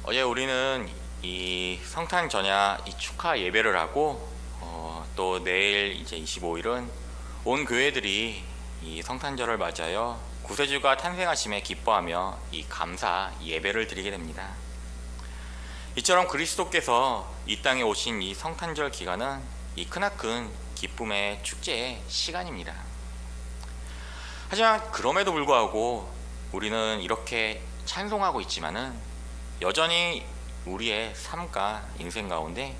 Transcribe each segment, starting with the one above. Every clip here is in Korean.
어제 우리는 이 성탄 전야 이 축하 예배를 하고 또 내일 이제 25일은 온 교회들이 이 성탄절을 맞아요 구세주가 탄생하심에 기뻐하며 이 감사 예배를 드리게 됩니다. 이처럼 그리스도께서 이 땅에 오신 이 성탄절 기간은 이 크나큰 기쁨의 축제의 시간입니다. 하지만 그럼에도 불구하고 우리는 이렇게 찬송하고 있지만은 여전히 우리의 삶과 인생 가운데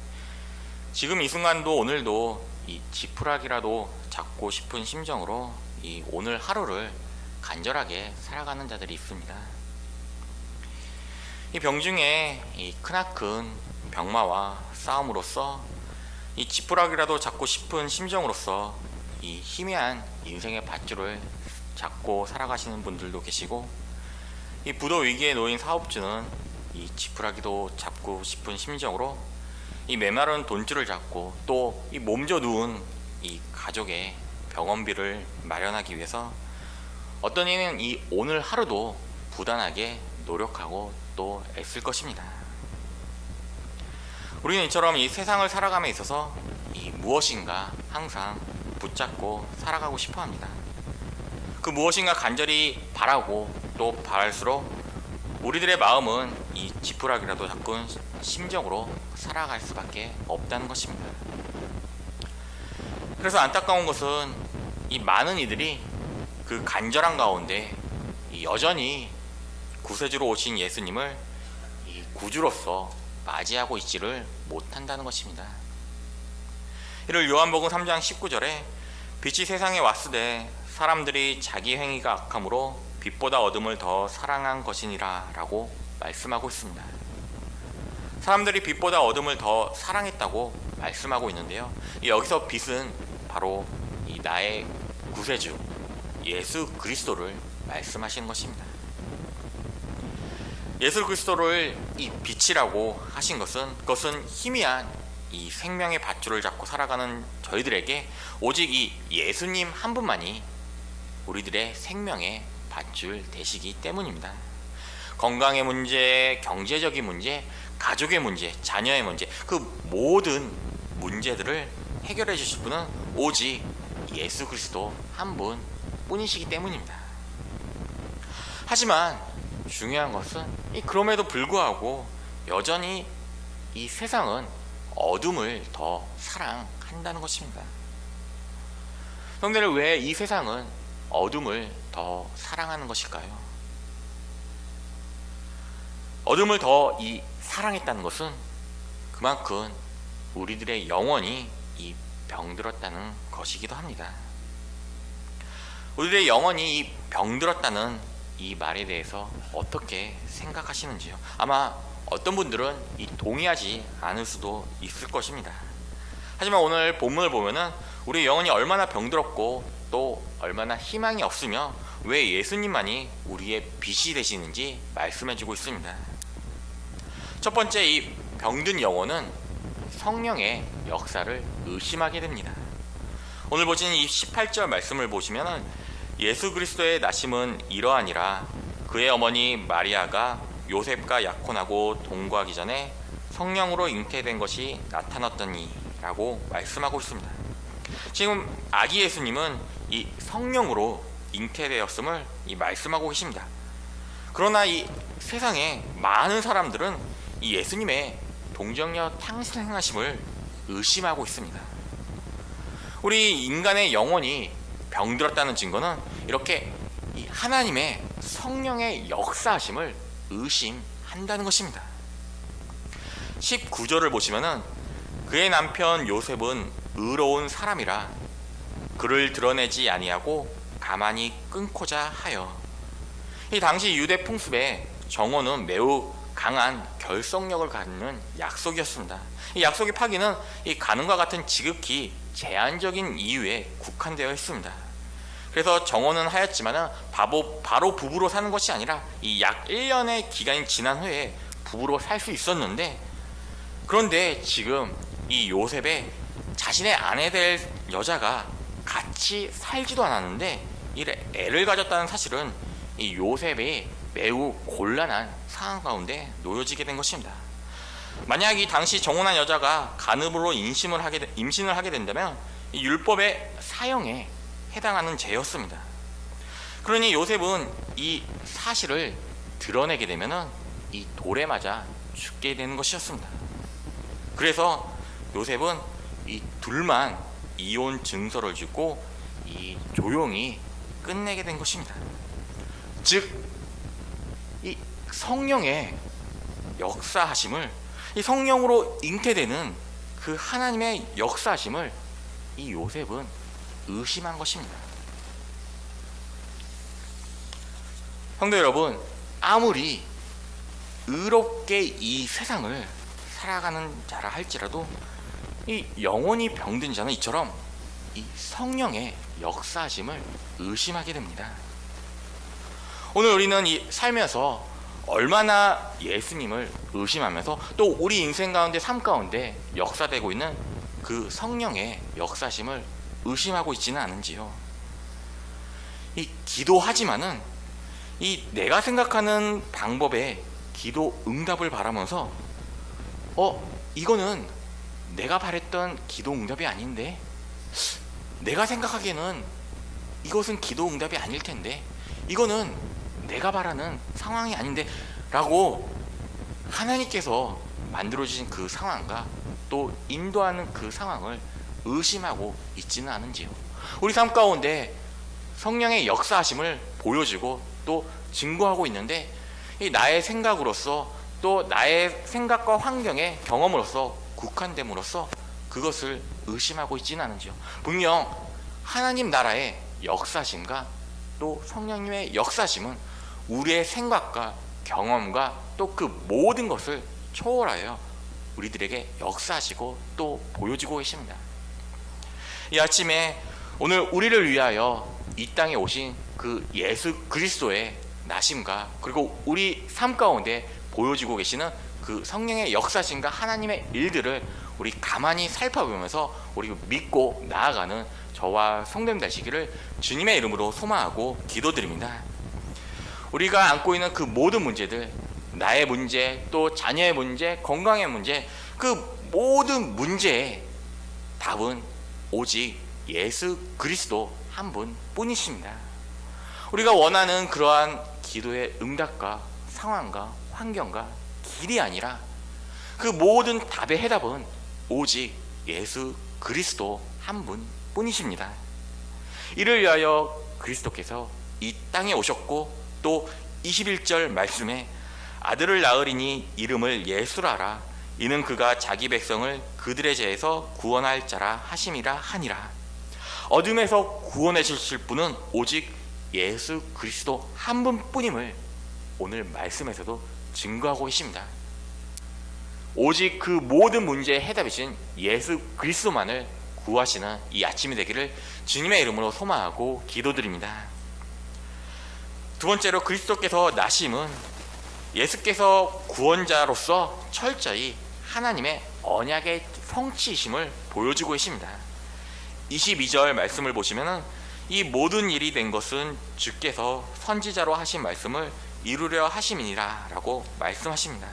지금 이 순간도 오늘도 이 지푸라기라도 잡고 싶은 심정으로 이 오늘 하루를 간절하게 살아가는 자들이 있습니다. 이 병중에 이 크나큰 병마와 싸움으로써 이 지푸라기라도 잡고 싶은 심정으로써 이 희미한 인생의 밧줄을 잡고 살아가시는 분들도 계시고, 이 부도 위기에 놓인 사업주는 이 지푸라기도 잡고 싶은 심정으로 이 메마른 돈줄을 잡고 또 이 몸져 누운 이 가족의 병원비를 마련하기 위해서 어떤 이는 이 오늘 하루도 부단하게 노력하고 또 애쓸 것입니다. 우리는 이처럼 이 세상을 살아감에 있어서 이 무엇인가 항상 붙잡고 살아가고 싶어 합니다. 그 무엇인가 간절히 바라고 또 바랄수록 우리들의 마음은 이 지푸라기라도 잡은 심정으로 살아갈 수밖에 없다는 것입니다. 그래서 안타까운 것은 이 많은 이들이 그 간절한 가운데 여전히 구세주로 오신 예수님을 이 구주로서 맞이하고 있지를 못한다는 것입니다. 이를 요한복음 3장 19절에 빛이 세상에 왔으되 사람들이 자기 행위가 악함으로 빛보다 어둠을 더 사랑한 것이니라 라고 말씀하고 있습니다. 사람들이 빛보다 어둠을 더 사랑했다고 말씀하고 있는데요, 여기서 빛은 바로 이 나의 구세주 예수 그리스도를 말씀하시는 것입니다. 예수 그리스도를 이 빛이라고 하신 것은, 그것은 희미한 이 생명의 밧줄을 잡고 살아가는 저희들에게 오직 이 예수님 한 분만이 우리들의 생명의 밧줄 되시기 때문입니다. 건강의 문제, 경제적인 문제, 가족의 문제, 자녀의 문제, 그 모든 문제들을 해결해 주실 분은 오직 예수 그리스도 한 분 뿐이시기 때문입니다. 하지만 중요한 것은 그럼에도 불구하고 여전히 이 세상은 어둠을 더 사랑한다는 것입니다. 형제들, 왜 이 세상은 어둠을 더 사랑하는 것일까요? 어둠을 더 사랑했다는 것은 그만큼 우리들의 영혼이 병들었다는 것이기도 합니다. 우리들의 영혼이 병들었다는 이 말에 대해서 어떻게 생각하시는지요? 아마 어떤 분들은 동의하지 않을 수도 있을 것입니다. 하지만 오늘 본문을 보면은 우리 영혼이 얼마나 병들었고 또 얼마나 희망이 없으며 왜 예수님만이 우리의 빛이 되시는지 말씀해주고 있습니다. 첫 번째, 이 병든 영혼은 성령의 역사를 의심하게 됩니다. 오늘 보시는 이 18절 말씀을 보시면은 예수 그리스도의 나심은 이러하니라. 그의 어머니 마리아가 요셉과 약혼하고 동거하기 전에 성령으로 잉태된 것이 나타났더니 라고 말씀하고 있습니다. 지금 아기 예수님은 이 성령으로 잉태되었음을 말씀하고 계십니다. 그러나 이 세상에 많은 사람들은 이 예수님의 동정녀 탄생하심을 의심하고 있습니다. 우리 인간의 영혼이 병들었다는 증거는 이렇게 하나님의 성령의 역사하심을 의심한다는 것입니다. 19절을 보시면은 그의 남편 요셉은 의로운 사람이라 그를 드러내지 아니하고 가만히 끊고자 하여. 이 당시 유대 풍습에 정혼은 매우 강한 결속력을 갖는 약속이었습니다. 이 약속의 파기는 가늠과 같은 지극히 제한적인 이유에 국한되어 있습니다. 그래서 정혼은 하였지만 바로 부부로 사는 것이 아니라 약 1년의 기간이 지난 후에 부부로 살 수 있었는데, 그런데 지금 이 요셉의 자신의 아내 될 여자가 같이 살지도 않았는데 애를 가졌다는 사실은 이 요셉의 매우 곤란한 상황 가운데 놓여지게 된 것입니다. 만약 이 당시 정혼한 여자가 간음으로 임신을 하게 된다면 이 율법의 사형에 해당하는 죄였습니다. 그러니 요셉은 이 사실을 드러내게 되면 이 돌에 맞아 죽게 되는 것이었습니다. 그래서 요셉은 이 둘만 이혼 증서를 주고 이 조용히 끝내게 된 것입니다. 즉, 이 성령의 역사하심을, 이 성령으로 잉태되는 그 하나님의 역사하심을 이 요셉은 의심한 것입니다. 성도 여러분, 아무리 의롭게 이 세상을 살아가는 자라 할지라도 이 영혼이 병든 자는 이처럼 이 성령의 역사하심을 의심하게 됩니다. 오늘 우리는 이 살면서 얼마나 예수님을 의심하면서 또 우리 인생 가운데, 삶 가운데 역사되고 있는 그 성령의 역사심을 의심하고 있지는 않은지요. 이 기도하지만은 이 내가 생각하는 방법의 기도 응답을 바라면서 이거는 내가 바랬던 기도 응답이 아닌데, 내가 생각하기에는 이것은 기도 응답이 아닐 텐데, 이거는 내가 바라는 상황이 아닌데 라고 하나님께서 만들어주신 그 상황과 또 인도하는 그 상황을 의심하고 있지는 않은지요. 우리 삶 가운데 성령의 역사하심을 보여주고 또 증거하고 있는데, 이 나의 생각으로서 또 나의 생각과 환경의 경험으로서 국한됨으로써 그것을 의심하고 있지는 않은지요. 분명 하나님 나라의 역사심과 또 성령님의 역사심은 우리의 생각과 경험과 또 그 모든 것을 초월하여 우리들에게 역사하시고 또 보여주고 계십니다. 이 아침에 오늘 우리를 위하여 이 땅에 오신 그 예수 그리스도의 나심과 그리고 우리 삶 가운데 보여주고 계시는 그 성령의 역사심과 하나님의 일들을 우리 가만히 살펴보면서 우리 믿고 나아가는 저와 성도님 되시기를 주님의 이름으로 소망하고 기도드립니다. 우리가 안고 있는 그 모든 문제들, 나의 문제, 또 자녀의 문제, 건강의 문제, 그 모든 문제의 답은 오직 예수 그리스도 한 분뿐이십니다. 우리가 원하는 그러한 기도의 응답과 상황과 환경과 길이 아니라 그 모든 답의 해답은 오직 예수 그리스도 한 분뿐이십니다. 이를 위하여 그리스도께서 이 땅에 오셨고 또 21절 말씀에 아들을 낳으리니 이름을 예수라라. 이는 그가 자기 백성을 그들의 죄에서 구원할 자라 하심이라 하니라. 어둠에서 구원해 주실 분은 오직 예수 그리스도 한 분뿐임을 오늘 말씀에서도 증거하고 계십니다. 오직 그 모든 문제의 해답이신 예수 그리스도만을 구하시는 이 아침이 되기를 주님의 이름으로 소망하고 기도드립니다. 두 번째로, 그리스도께서 나심은 예수께서 구원자로서 철저히 하나님의 언약의 성취이심을 보여주고 계십니다. 22절 말씀을 보시면 이 모든 일이 된 것은 주께서 선지자로 하신 말씀을 이루려 하심이니라 라고 말씀하십니다.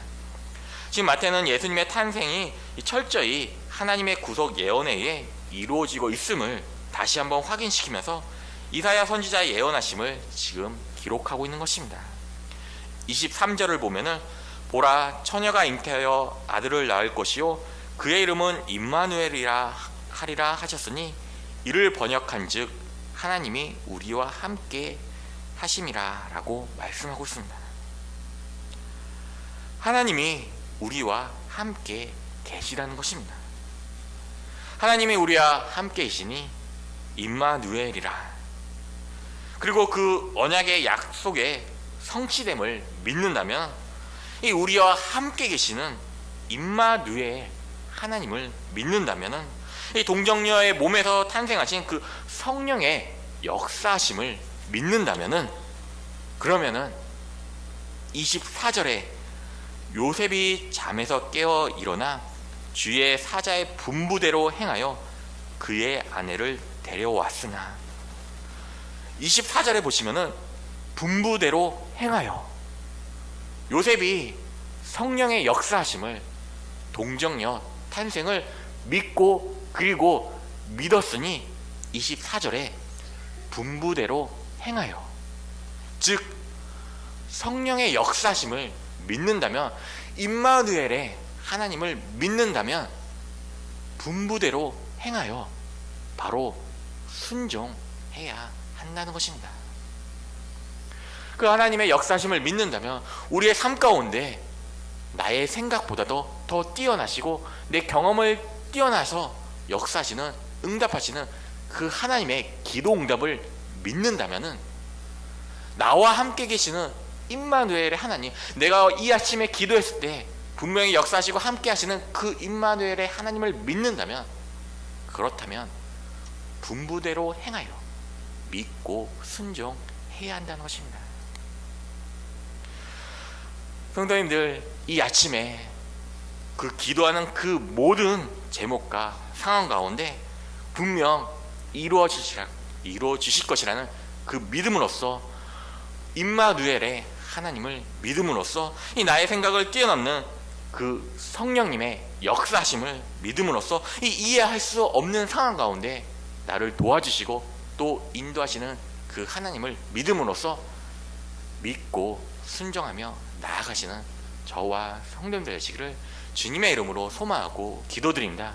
지금 마태는 예수님의 탄생이 철저히 하나님의 구속 예언에 의해 이루어지고 있음을 다시 한번 확인시키면서 이사야 선지자의 예언하심을 지금 기록하고 있는 것입니다. 23절을 보면은 보라, 처녀가 잉태하여 아들을 낳을 것이요 그의 이름은 임마누엘이라 하리라 하셨으니 이를 번역한즉 하나님이 우리와 함께 하심이라 라고 말씀하고 있습니다. 하나님이 우리와 함께 계시다는 것입니다. 하나님이 우리와 함께 계시니 임마누엘이라. 그리고 그 언약의 약속의 성취됨을 믿는다면 이 우리와 함께 계시는 임마누엘 하나님을 믿는다면 이 동정녀의 몸에서 탄생하신 그 성령의 역사심을 믿는다면 그러면은 24절에 요셉이 잠에서 깨어 일어나 주의 사자의 분부대로 행하여 그의 아내를 데려왔으나 24절에 보시면은 분부대로 행하여 요셉이 성령의 역사하심을, 동정녀 탄생을 믿고 그리고 믿었으니 24절에 분부대로 행하여, 즉 성령의 역사심을 믿는다면, 임마누엘의 하나님을 믿는다면 분부대로 행하여 바로 순종해야 한다는 것입니다. 그 하나님의 역사심을 믿는다면 우리의 삶 가운데 나의 생각보다도 더 뛰어나시고 내 경험을 뛰어나서 역사하시는, 응답하시는 그 하나님의 기도 응답을 믿는다면은, 나와 함께 계시는 임마누엘의 하나님, 내가 이 아침에 기도했을 때 분명히 역사하시고 함께 하시는 그 임마누엘의 하나님을 믿는다면, 그렇다면 분부대로 행하여 믿고 순종해야 한다는 것입니다. 성도님들, 이 아침에 그 기도하는 그 모든 제목과 상황 가운데 분명 이루어지실 것이라는 그 믿음으로써, 임마누엘의 하나님을 믿음으로써, 이 나의 생각을 뛰어넘는 그 성령님의 역사심을 믿음으로써, 이 이해할 수 없는 상황 가운데 나를 도와주시고 또 인도하시는 그 하나님을 믿음으로써 믿고 순종하며 나아가시는 저와 성도님들 되시기를 주님의 이름으로 소망하고 기도드립니다.